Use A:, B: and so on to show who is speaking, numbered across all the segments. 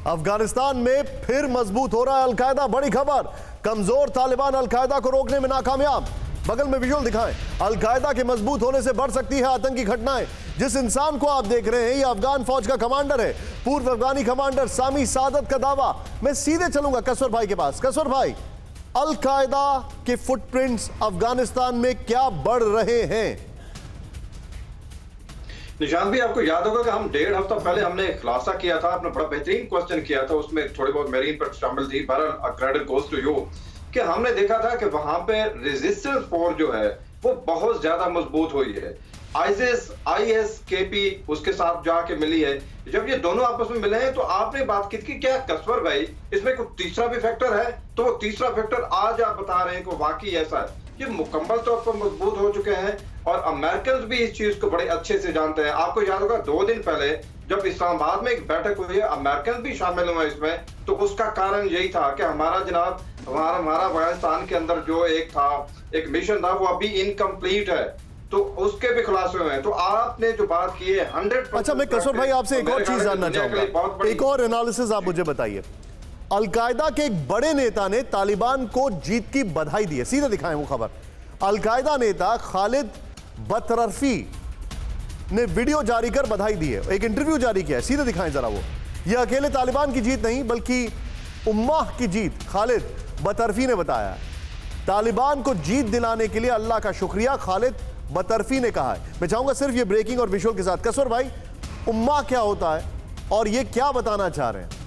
A: अफगानिस्तान में फिर मजबूत हो रहा है अलकायदा। बड़ी खबर, कमजोर तालिबान अलकायदा को रोकने में नाकामयाब। बगल में विजुअल दिखाएं। अलकायदा के मजबूत होने से बढ़ सकती है आतंकी घटनाएं। जिस इंसान को आप देख रहे हैं, यह अफगान फौज का कमांडर है, पूर्व अफगानी कमांडर सामी सादत का दावा। मैं सीधे चलूंगा कसवर भाई के पास। कसवर भाई, अलकायदा के फुटप्रिंट्स अफगानिस्तान में क्या बढ़ रहे हैं?
B: निशांत भी, आपको याद होगा कि हम 1.5 हफ्ता पहले हमने खुलासा किया था, आपने बड़ा बेहतरीन क्वेश्चन किया था, उसमें थोड़ी बहुत मेरी इनपुट शामिल थी। बहरहाल क्रेडिट गोज टू यू कि हमने देखा था कि वहां पे रेजिस्टेंस फोर्स जो है वो बहुत ज्यादा मजबूत हुई है। ISKP उसके साथ जाके मिली है। जब ये दोनों आपस में मिले हैं तो आपने बात की कि क्या कसवर भाई इसमें कोई तीसरा भी फैक्टर है? तो वो तीसरा फैक्टर आज आप बता रहे हैं कि वाकई ऐसा है। ये मुकम्मल तौर पर मजबूत हो चुके हैं और अमेरिकन भी इस चीज को बड़े अच्छे से जानते हैं। आपको याद होगा 2 दिन पहले जब इस्लामाबाद में एक बैठक हुई है, अमेरिकन भी शामिल हुए इसमें, तो उसका कारण यही था कि हमारा जनाब हमारा अफगानिस्तान के अंदर जो एक मिशन था वो अभी इनकम्प्लीट है, तो उसके भी खुलासे हुए हैं। तो आपने जो बात की है 100%।
A: अच्छा, मैं कसवर भाई आपसे एक और चीज जानना चाहूंगा, एक और एनालिसिस आप मुझे बताइए। अलकायदा के एक बड़े नेता ने तालिबान को जीत की बधाई दी है। सीधे दिखाएं वो खबर। अलकायदा नेता खालिद बतरफी ने वीडियो जारी कर बधाई दी है, एक इंटरव्यू जारी किया है। सीधे दिखाएं जरा वो। यह अकेले तालिबान की जीत नहीं बल्कि उम्माह की जीत खालिद बतरफी ने बताया है। तालिबान को जीत दिलाने के लिए अल्लाह का शुक्रिया, खालिद बतरफी ने कहा है। मैं चाहूंगा सिर्फ ये ब्रेकिंग और विजुअल के साथ। कसवर भाई, उम्माह क्या होता है और ये क्या बताना चाह रहे हैं?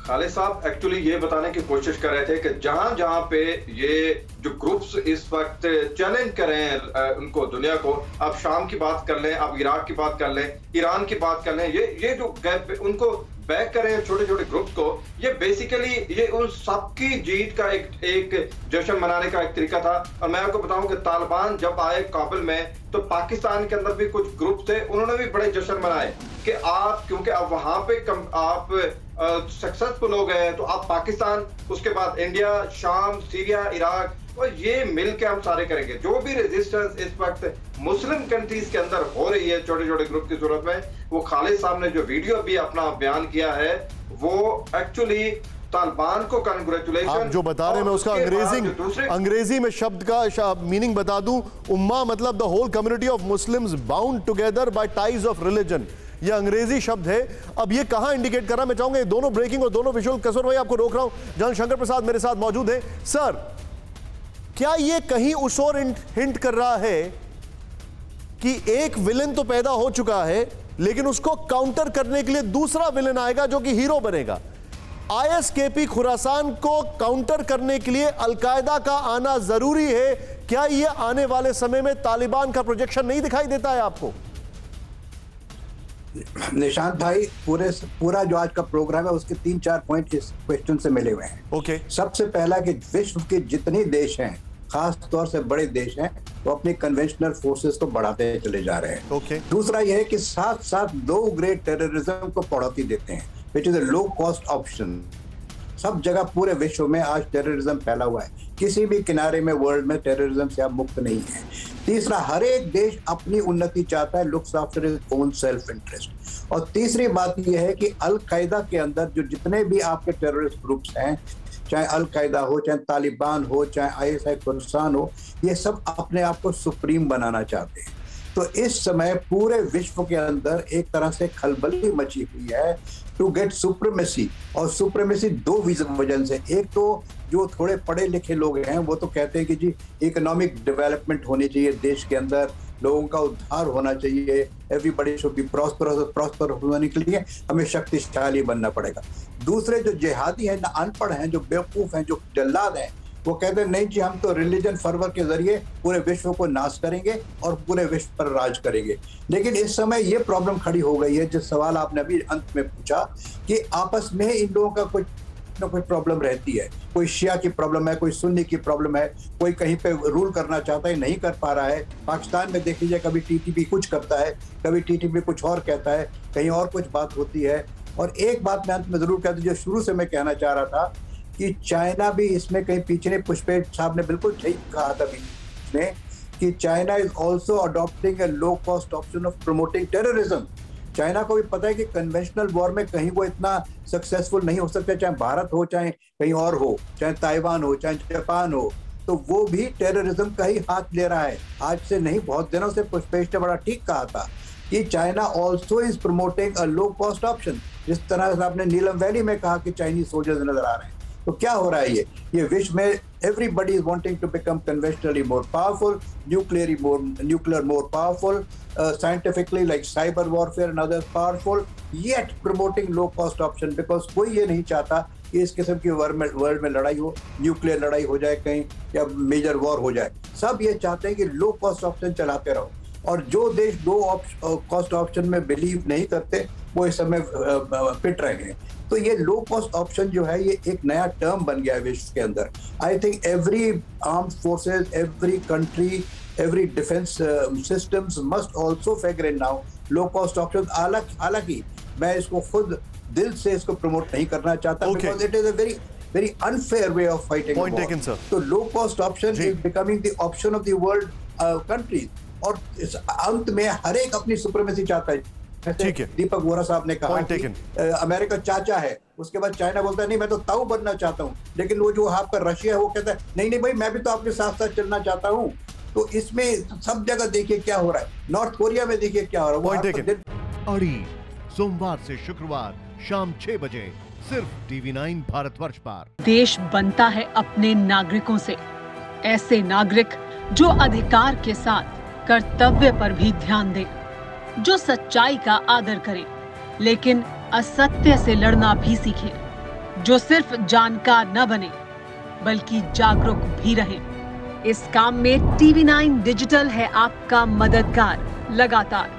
B: खालिद साहब एक्चुअली ये बताने की कोशिश कर रहे थे कि जहां जहां पे ये जो ग्रुप्स इस वक्त चैलेंज कर रहे हैं उनको, दुनिया को, आप शाम की बात कर लें, आप इराक की बात कर लें, ईरान की बात कर लें, ये जो गैप उनको बैक करें छोटे छोटे ग्रुप्स को, ये बेसिकली ये उन सबकी जीत का एक जश्न मनाने का एक तरीका था। और मैं आपको बताऊं कि तालिबान जब आए काबुल में तो पाकिस्तान के अंदर भी कुछ ग्रुप थे, उन्होंने भी बड़े जश्न मनाए कि आप, क्योंकि अब वहां पे आप सक्सेसफुल हो गए तो आप पाकिस्तान, उसके बाद इंडिया, शाम, सीरिया, इराक, और ये मिलकर हम सारे करेंगे। जो भी रेजिस्टेंस इस वक्त मुस्लिम कंट्रीज के अंदर हो रही है छोटे छोटे ग्रुप की सूरत में, वो खालिद साहब ने जो वीडियो भी अपना बयान किया है वो एक्चुअली तालिबान को कांग्रेचुलेशन।
A: आप जो बता रहे हैं मैं उसका अंग्रेजी में शब्द का मीनिंग बता दूं। उम्मा मतलब the whole community of Muslims bound together by ties of religion. यह अंग्रेजी शब्द है। अब ये कहां इंडिकेट कर रहा है? मैं चाहूंगा ये दोनों ब्रेकिंग और दोनों विजुअल। कसवर भाई आपको रोक रहा हूं, जहां शंकर प्रसाद मेरे साथ मौजूद है। सर, क्या ये कहीं उस और हिंट कर रहा है कि एक विलेन तो पैदा हो चुका है लेकिन उसको काउंटर करने के लिए दूसरा विलेन आएगा जो कि हीरो बनेगा? ISKP खुरासान को काउंटर करने के लिए अलकायदा का आना जरूरी है। क्या यह आने वाले समय में तालिबान का प्रोजेक्शन नहीं दिखाई देता है आपको?
C: निशांत भाई, पूरा जो आज का प्रोग्राम है उसके 3-4 पॉइंट इस क्वेश्चन से मिले हुए हैं।
A: ओके।
C: सबसे पहला कि विश्व के जितने देश हैं, खास तौर से बड़े देश हैं, वो अपनी कन्वेंशनल फोर्सेस को बढ़ाते चले जा रहे हैं।
A: ओके।
C: दूसरा यह है कि साथ साथ लो ग्रेड टेररिज्म को बढ़ोतरी देते हैं, which is a low cost option. सब जगह पूरे विश्व में आज टेररिज्म फैला हुआ है, किसी भी किनारे में वर्ल्ड में टेररिज्म से आप मुक्त नहीं है। तीसरा, हर एक देश अपनी उन्नति चाहता है, looks after his own self interest. और तीसरी बात यह है कि अल कायदा के अंदर जो जितने भी आपके टेररिस्ट ग्रुप्स हैं, चाहे अल कायदा हो, चाहे तालिबान हो, चाहे ISI खुरासान हो, ये सब अपने आप को सुप्रीम बनाना चाहते हैं। तो इस समय पूरे विश्व के अंदर एक तरह से खलबली मची हुई है टू गेट सुप्रीमेसी। और सुप्रीमेसी 2 वजह से। एक तो जो थोड़े पढ़े लिखे लोग हैं वो तो कहते हैं कि जी इकोनॉमिक डेवलपमेंट होनी चाहिए देश के अंदर, लोगों का उद्धार होना चाहिए, एवरीबॉडी शुड बी प्रॉस्पर होने के लिए हमें शक्तिशाली बनना पड़ेगा। दूसरे जो जिहादी हैं, ना अनपढ़ हैं, जो बेवकूफ हैं, जो जल्लाद हैं, वो कहते हैं नहीं जी हम तो रिलीजन फर्वर के जरिए पूरे विश्व को नाश करेंगे और पूरे विश्व पर राज करेंगे। लेकिन इस समय ये प्रॉब्लम खड़ी हो गई है, जिस सवाल आपने अभी अंत में पूछा, कि आपस में इन लोगों का कोई प्रॉब्लम रहती है। कोई शिया की प्रॉब्लम है, कोई सुन्नी की प्रॉब्लम है, कोई कहीं पे रूल करना चाहता है, नहीं कर पा रहा है। पाकिस्तान में देख लीजिए, कभी TTP कुछ करता है, कभी TTP कुछ और कहता है, कहीं और कुछ बात होती है। और एक बात मैं अंत में जरूर कह दूं, जो शुरू से मैं कहना चाह रहा था कि चाइना भी इसमें कहीं पीछे नहीं। पुष्पेश साहब ने बिल्कुल सही कहा था बीच कि China is also adopting A low cost option of promoting terrorism. China को भी पता है कि कन्वेंशनल वॉर में कहीं वो इतना सक्सेसफुल नहीं हो सकता, चाहे भारत हो, चाहे कहीं और हो, चाहे ताइवान हो, चाहे जापान हो, तो वो भी टेररिज्म का ही हाथ ले रहा है। आज से नहीं, बहुत दिनों से पुष्पेश ने बड़ा ठीक कहा था कि China also is promoting a low cost option. जिस तरह से आपने नीलम वैली में कहा कि चाइनीज सोल्जर्स नजर आ रहे हैं, तो क्या हो रहा है ये विश्व में everybody is wanting to become conventionally more powerful, nuclear more powerful, scientifically like cyber warfare and others powerful, yet promoting low cost option, because कोई ये नहीं चाहता कि इस किस्म की वर्ल्ड में लड़ाई हो, न्यूक्लियर लड़ाई हो जाए कहीं या मेजर वॉर हो जाए। सब ये चाहते हैं कि लो कॉस्ट ऑप्शन चलाते रहो, और जो देश लो कॉस्ट ऑप्शन में बिलीव नहीं करते वो इस समय पिट रहे हैं। तो ये लो कॉस्ट ऑप्शन जो है ये एक नया टर्म बन गया है विश्व के अंदर। I think every armed forces, every country, every defence systems must also figure in now low cost option. हालांकि मैं इसको खुद दिल से इसको प्रमोट नहीं करना चाहता, because it is a very unfair way of fighting
A: point taken sir.
C: तो low cost option is becoming the option of the world countries, और इस अंत में हर एक अपनी सुप्रीमेसी चाहता है।
A: ठीक है,
C: दीपक वोरा साहब ने कहा कि अमेरिका चाचा है, उसके बाद चाइना बोलता है नहीं मैं तो ताऊ बनना चाहता हूँ, लेकिन वो जो आपका रशिया है वो कहता है नहीं भाई मैं भी तो आपके साथ साथ चलना चाहता हूँ। तो इसमें सब जगह देखिए क्या हो रहा है, नॉर्थ कोरिया में देखिए क्या हो रहा है।
A: अड़ी सोमवार से शुक्रवार शाम 6 बजे सिर्फ TV9 भारतवर्ष पर।
D: देश बनता है अपने नागरिकों से, ऐसे नागरिक जो अधिकार के साथ कर्तव्य पर भी ध्यान दें, जो सच्चाई का आदर करें लेकिन असत्य से लड़ना भी सीखें, जो सिर्फ जानकार न बने बल्कि जागरूक भी रहें। इस काम में TV9 डिजिटल है आपका मददगार लगातार,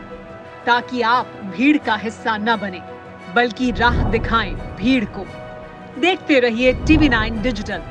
D: ताकि आप भीड़ का हिस्सा न बने बल्कि राह दिखाएं भीड़ को। देखते रहिए TV9 डिजिटल।